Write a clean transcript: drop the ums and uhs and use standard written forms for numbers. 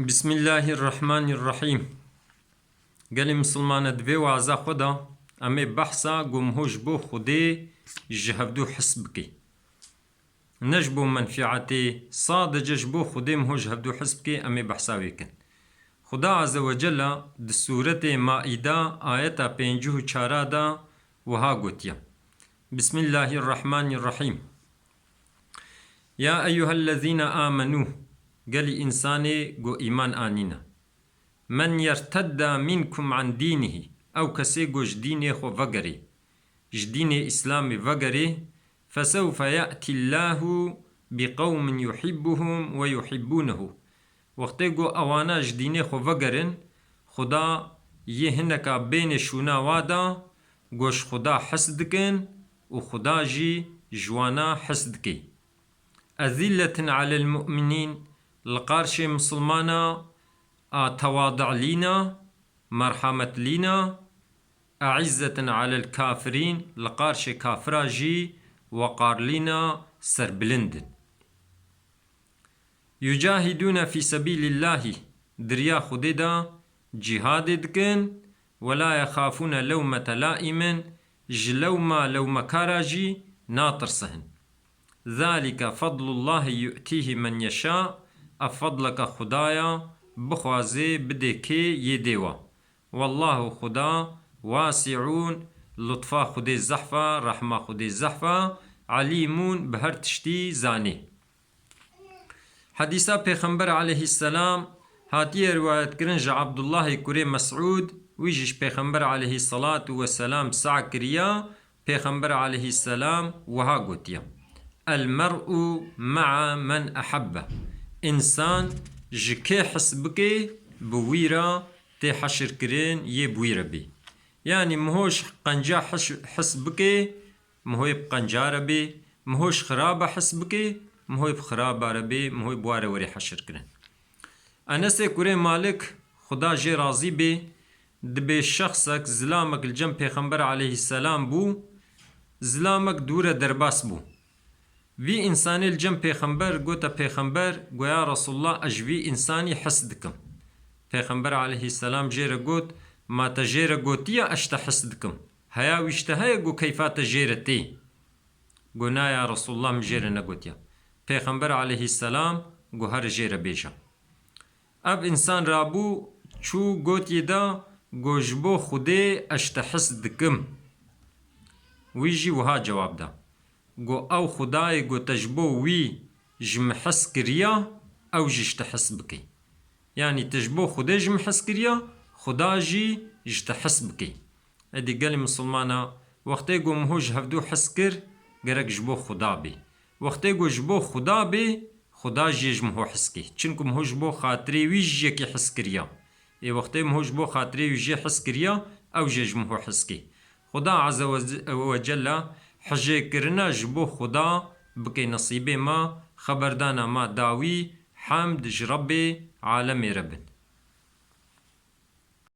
بسم الله الرحمن الرحیم. گلی مسلمان دوی وعظا خدا امی بحثا گمهوش بو خودی جهودو حسب کی نجبو منفعتی صادجش بو خودی مهو جهودو حسب کی امی بحثاوی کن. خدا عز وجل د سورت مائده آیتا 54 دا وها گوتیا بسم الله الرحمن الرحیم. یا ایها الذین آمنو قال إنساني جو إيمان آنينا من يرتد منكم عن دينه أو كسي جوش دينه خو فقري جدين إسلامي فقري فسوف يأتي الله بقوم يحبهم ويحبونه وقت جو أوانا جدينه خو فقرن خدا يهنك بين شونا وادا جوش خدا حسدكن وخدا جي جوانا حسدكي أذلة على المؤمنين لقارش مسلمانا تواضع لينا مرحمة لينا أعزة على الكافرين لقارش كافراجي وقار لينا سربلندن يجاهدون في سبيل الله دريا خديدا جهاد دكن ولا يخافون لومة لائم جلوما لوم كاراجي ناطر سهن ذلك فضل الله يؤتيه من يشاء افضلك خدايا بخوازي بدكي يديوا والله خدا واسعون لطفا خدي الزحفة رحمة خدي الزحفة عليمون بهر تشتي زاني. حديثة پیغمبر عليه السلام هاتيه روايت كرنج عبد الله كوري مسعود ويجيش پیغمبر عليه الصلاة والسلام سع كريا پیغمبر عليه السلام وها قوتيا المرء مع من أحبه إنسان جكي حسبكي بويرا تي حشر كرين يبويرا بي يعني مهوش قنجا حسبكي مهوي بقنجارة بي مهوش خرابة حسبكي مهوي بخرابة ربي مهوي بوارا وري حشر كرين. أنسي كوري مالك خدا جي راضي بي دبي شخصك زلامك الجنب پیغمبر عليه السلام بو زلامك دورة درباس بو وی انسانی الجم پیغمبر گوتا پیغمبر گویا رسول الله اجوی انسانی حسدکم پیغمبر علیه السلام جیره گوت ما تجیره گوتیا اشت حسدکم هیا ویشتهای گو کیفات جیره تی گونا یا رسول الله مجیره نگوتیا پیغمبر علیه السلام گو هر جیره بیجا اب انسان رابو چو گوتی دا گوشبو خوده اشت حسدکم ویجی وها جواب دا گو او خدای گو تجبو وی جم حس کریا او جشت حس بکی یعنی تجبو خدای جم حس کریا خدا جی جت حس بکی ادی گلی مسلمانا وقتی گو مهوج هفدو حس کر گرک جبو خدا بی وقتی گو جبو خدا بی خدا جی جمهو حس کی چنکو مهوج بو خاطری وی جی کی حس کریا ای وقتی مهوج بو خاطری وی جی حس کریا او جی جمهو حس کی خدا عز وجل حجه کرنا جبو خدا بکی نصیب ما خبردانا ما داوی حمد جرب عالم ربن.